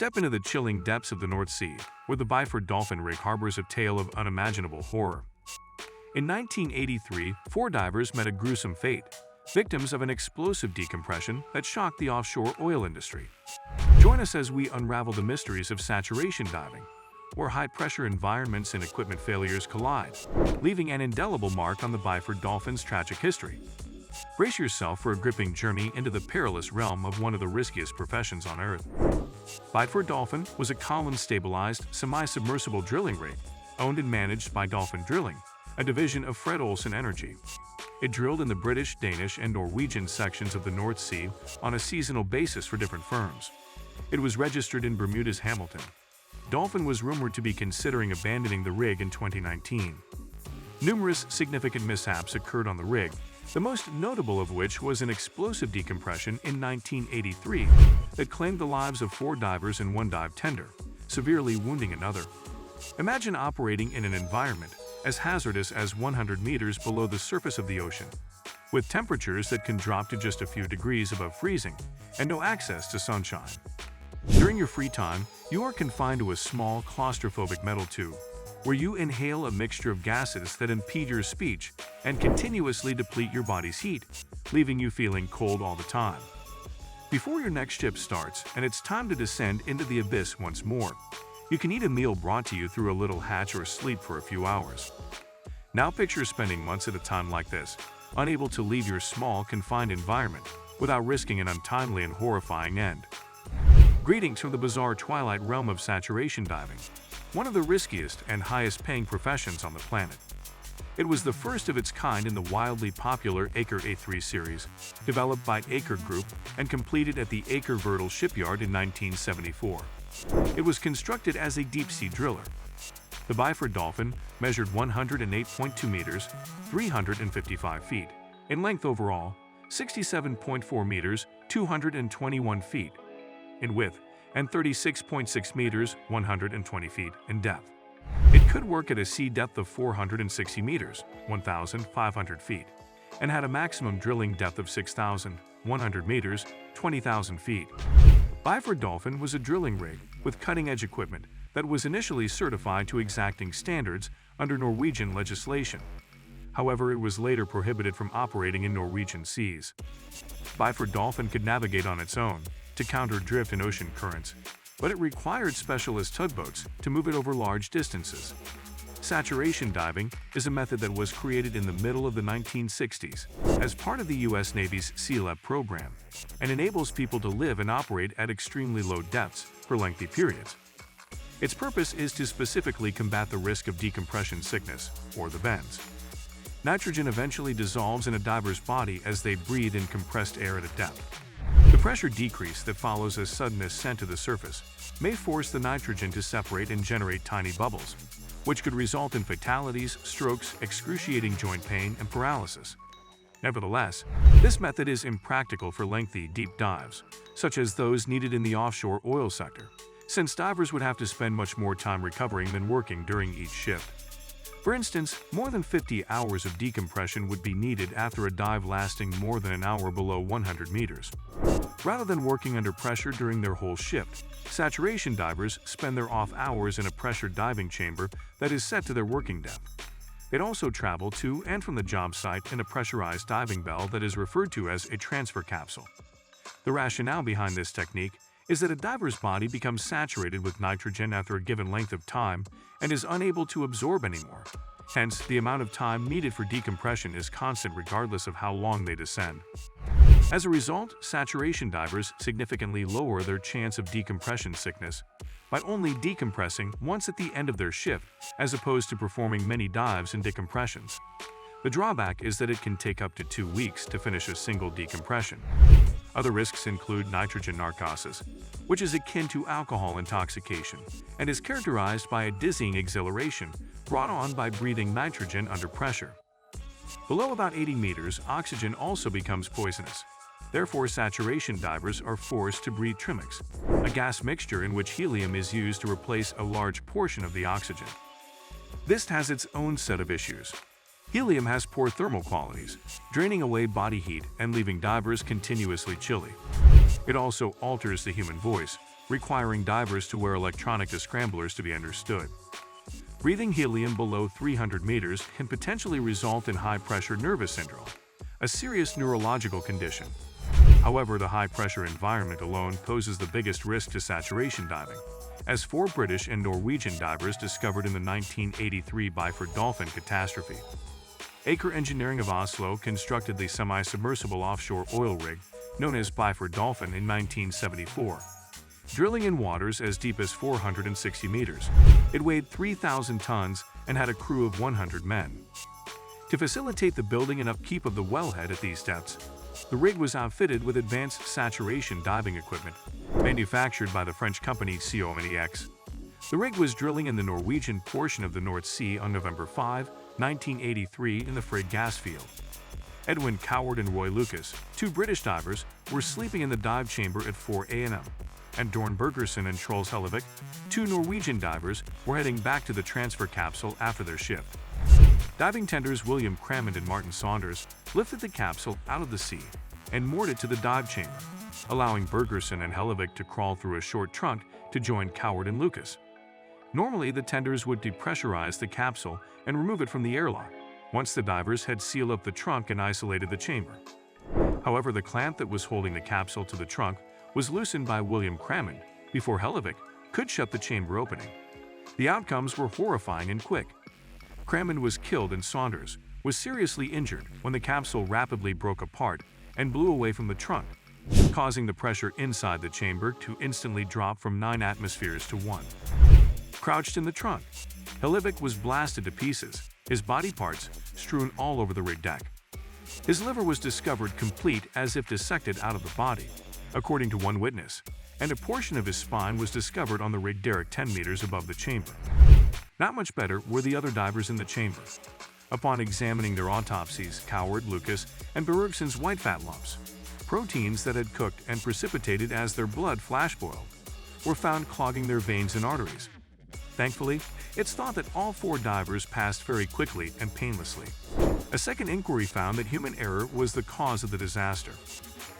Step into the chilling depths of the North Sea, where the Byford Dolphin rig harbors a tale of unimaginable horror. In 1983, 4 divers met a gruesome fate, victims of an explosive decompression that shocked the offshore oil industry. Join us as we unravel the mysteries of saturation diving, where high-pressure environments and equipment failures collide, leaving an indelible mark on the Byford Dolphin's tragic history. Brace yourself for a gripping journey into the perilous realm of one of the riskiest professions on Earth. Byford Dolphin was a column-stabilized, semi-submersible drilling rig, owned and managed by Dolphin Drilling, a division of Fred Olsen Energy. It drilled in the British, Danish, and Norwegian sections of the North Sea on a seasonal basis for different firms. It was registered in Bermuda's Hamilton. Dolphin was rumored to be considering abandoning the rig in 2019. Numerous significant mishaps occurred on the rig, the most notable of which was an explosive decompression in 1983 that claimed the lives of 4 divers and 1 dive tender, severely wounding another. Imagine operating in an environment as hazardous as 100 meters below the surface of the ocean, with temperatures that can drop to just a few degrees above freezing and no access to sunshine. During your free time, you are confined to a small, claustrophobic metal tube, where you inhale a mixture of gases that impede your speech and continuously deplete your body's heat, leaving you feeling cold all the time. Before your next shift starts and it's time to descend into the abyss once more, you can eat a meal brought to you through a little hatch or sleep for a few hours. Now picture spending months at a time like this, unable to leave your small, confined environment without risking an untimely and horrifying end. Greetings from the bizarre twilight realm of saturation diving, one of the riskiest and highest-paying professions on the planet. It was the first of its kind in the wildly popular Aker A3 series, developed by Aker Group and completed at the Aker Verdal shipyard in 1974. It was constructed as a deep-sea driller. The Byford Dolphin measured 108.2 meters, 355 feet, in length overall, 67.4 meters, 221 feet, in width, and 36.6 meters, 120 feet, in depth. It could work at a sea depth of 460 meters, 1,500 feet, and had a maximum drilling depth of 6,100 meters, 20,000 feet. Byford Dolphin was a drilling rig with cutting-edge equipment that was initially certified to exacting standards under Norwegian legislation. However, it was later prohibited from operating in Norwegian seas. Byford Dolphin could navigate on its own to counter drift and ocean currents, but it required specialist tugboats to move it over large distances. Saturation diving is a method that was created in the middle of the 1960s as part of the U.S. Navy's SEALEP program and enables people to live and operate at extremely low depths for lengthy periods. Its purpose is to specifically combat the risk of decompression sickness, or the bends. Nitrogen eventually dissolves in a diver's body as they breathe in compressed air at a depth. The pressure decrease that follows a sudden ascent to the surface may force the nitrogen to separate and generate tiny bubbles, which could result in fatalities, strokes, excruciating joint pain, and paralysis. Nevertheless, this method is impractical for lengthy, deep dives, such as those needed in the offshore oil sector, since divers would have to spend much more time recovering than working during each shift. For instance, more than 50 hours of decompression would be needed after a dive lasting more than an hour below 100 meters. Rather than working under pressure during their whole shift, saturation divers spend their off hours in a pressured diving chamber that is set to their working depth. They'd also travel to and from the job site in a pressurized diving bell that is referred to as a transfer capsule. The rationale behind this technique is that a diver's body becomes saturated with nitrogen after a given length of time and is unable to absorb anymore. Hence, the amount of time needed for decompression is constant regardless of how long they descend. As a result, saturation divers significantly lower their chance of decompression sickness by only decompressing once at the end of their shift, as opposed to performing many dives and decompressions. The drawback is that it can take up to 2 weeks to finish a single decompression. Other risks include nitrogen narcosis, which is akin to alcohol intoxication and is characterized by a dizzying exhilaration brought on by breathing nitrogen under pressure. Below about 80 meters, oxygen also becomes poisonous. Therefore, saturation divers are forced to breathe trimix, a gas mixture in which helium is used to replace a large portion of the oxygen. This has its own set of issues. Helium has poor thermal qualities, draining away body heat and leaving divers continuously chilly. It also alters the human voice, requiring divers to wear electronic descramblers to be understood. Breathing helium below 300 meters can potentially result in high-pressure nervous syndrome, a serious neurological condition. However, the high-pressure environment alone poses the biggest risk to saturation diving, as 4 British and Norwegian divers discovered in the 1983 Byford Dolphin catastrophe. Aker Engineering of Oslo constructed the semi-submersible offshore oil rig known as Byford Dolphin in 1974. Drilling in waters as deep as 460 meters, it weighed 3,000 tons and had a crew of 100 men. To facilitate the building and upkeep of the wellhead at these depths, the rig was outfitted with advanced saturation diving equipment, manufactured by the French company COMEX. The rig was drilling in the Norwegian portion of the North Sea on November 5, 1983 in the Frigg gas field. Edwin Coward and Roy Lucas, 2 British divers, were sleeping in the dive chamber at 4 a.m., and Dorn Bergersen and Troels Hellevik, 2 Norwegian divers, were heading back to the transfer capsule after their shift. Diving tenders William Crammond and Martin Saunders lifted the capsule out of the sea and moored it to the dive chamber, allowing Bergersen and Hellevik to crawl through a short trunk to join Coward and Lucas. Normally, the tenders would depressurize the capsule and remove it from the airlock, once the divers had sealed up the trunk and isolated the chamber. However, the clamp that was holding the capsule to the trunk was loosened by William Crammond before Hellevik could shut the chamber opening. The outcomes were horrifying and quick. Crammond was killed and Saunders was seriously injured when the capsule rapidly broke apart and blew away from the trunk, causing the pressure inside the chamber to instantly drop from 9 atmospheres to 1. Crouched in the trunk, Hellevik was blasted to pieces, his body parts strewn all over the rig deck. His liver was discovered complete as if dissected out of the body, according to one witness, and a portion of his spine was discovered on the rig derrick 10 meters above the chamber. Not much better were the other divers in the chamber. Upon examining their autopsies, Coward, Lucas, and Bergersen's white fat lumps, proteins that had cooked and precipitated as their blood flash boiled, were found clogging their veins and arteries. Thankfully, it's thought that all 4 divers passed very quickly and painlessly. A second inquiry found that human error was the cause of the disaster.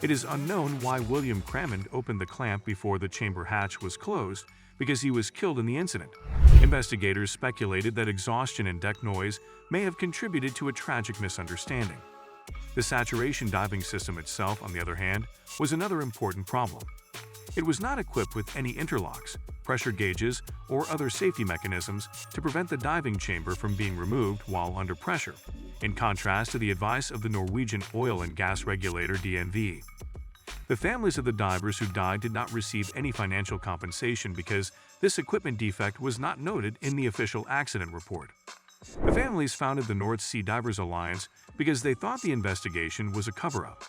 It is unknown why William Crammond opened the clamp before the chamber hatch was closed, because he was killed in the incident. Investigators speculated that exhaustion and deck noise may have contributed to a tragic misunderstanding. The saturation diving system itself, on the other hand, was another important problem. It was not equipped with any interlocks, pressure gauges, or other safety mechanisms to prevent the diving chamber from being removed while under pressure, in contrast to the advice of the Norwegian oil and gas regulator DNV. The families of the divers who died did not receive any financial compensation because this equipment defect was not noted in the official accident report. The families founded the North Sea Divers Alliance because they thought the investigation was a cover-up.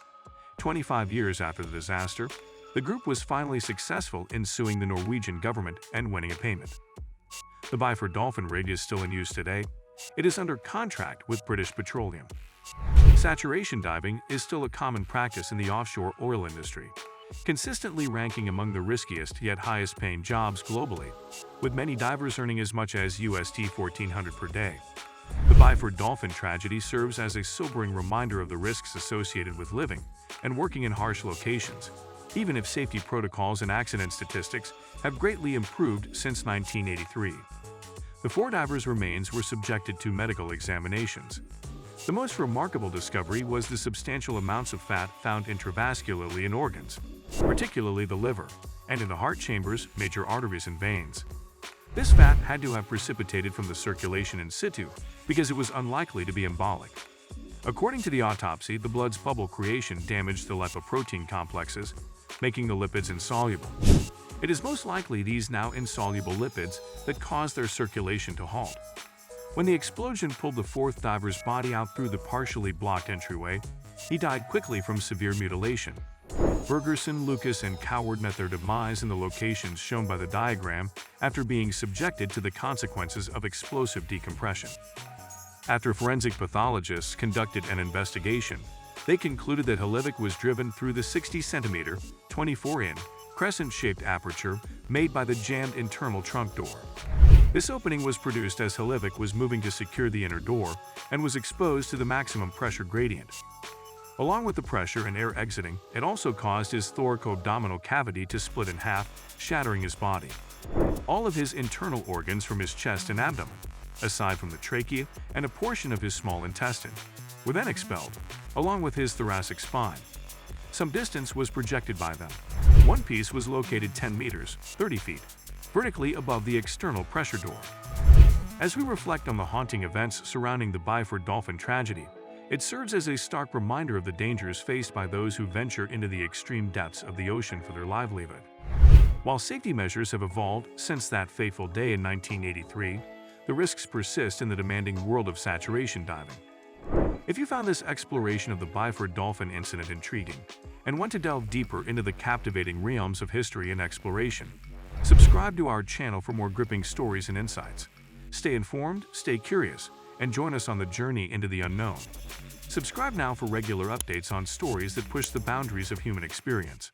25 years after the disaster, the group was finally successful in suing the Norwegian government and winning a payment. The Byford Dolphin rig is still in use today. It is under contract with British Petroleum. Saturation diving is still a common practice in the offshore oil industry, consistently ranking among the riskiest yet highest-paying jobs globally, with many divers earning as much as USD $1,400 per day. The Byford Dolphin tragedy serves as a sobering reminder of the risks associated with living and working in harsh locations, even if safety protocols and accident statistics have greatly improved since 1983. The 4 divers' remains were subjected to medical examinations. The most remarkable discovery was the substantial amounts of fat found intravascularly in organs, particularly the liver, and in the heart chambers, major arteries and veins. This fat had to have precipitated from the circulation in situ because it was unlikely to be embolic. According to the autopsy, the blood's bubble creation damaged the lipoprotein complexes, making the lipids insoluble. It is most likely these now insoluble lipids that caused their circulation to halt. When the explosion pulled the 4th diver's body out through the partially blocked entryway, he died quickly from severe mutilation. Bergersen, Lucas, and Coward met their demise in the locations shown by the diagram after being subjected to the consequences of explosive decompression. After forensic pathologists conducted an investigation, they concluded that Hellevik was driven through the 60-centimeter, 24-in, crescent-shaped aperture made by the jammed internal trunk door. This opening was produced as Hellevik was moving to secure the inner door and was exposed to the maximum pressure gradient. Along with the pressure and air exiting, it also caused his thoraco-abdominal cavity to split in half, shattering his body. All of his internal organs from his chest and abdomen, aside from the trachea and a portion of his small intestine, were then expelled, along with his thoracic spine. Some distance was projected by them. One piece was located 10 meters, 30 feet, vertically above the external pressure door. As we reflect on the haunting events surrounding the Byford Dolphin tragedy, it serves as a stark reminder of the dangers faced by those who venture into the extreme depths of the ocean for their livelihood. While safety measures have evolved since that fateful day in 1983, the risks persist in the demanding world of saturation diving. If you found this exploration of the Byford Dolphin incident intriguing and want to delve deeper into the captivating realms of history and exploration, subscribe to our channel for more gripping stories and insights. Stay informed, stay curious, and join us on the journey into the unknown. Subscribe now for regular updates on stories that push the boundaries of human experience.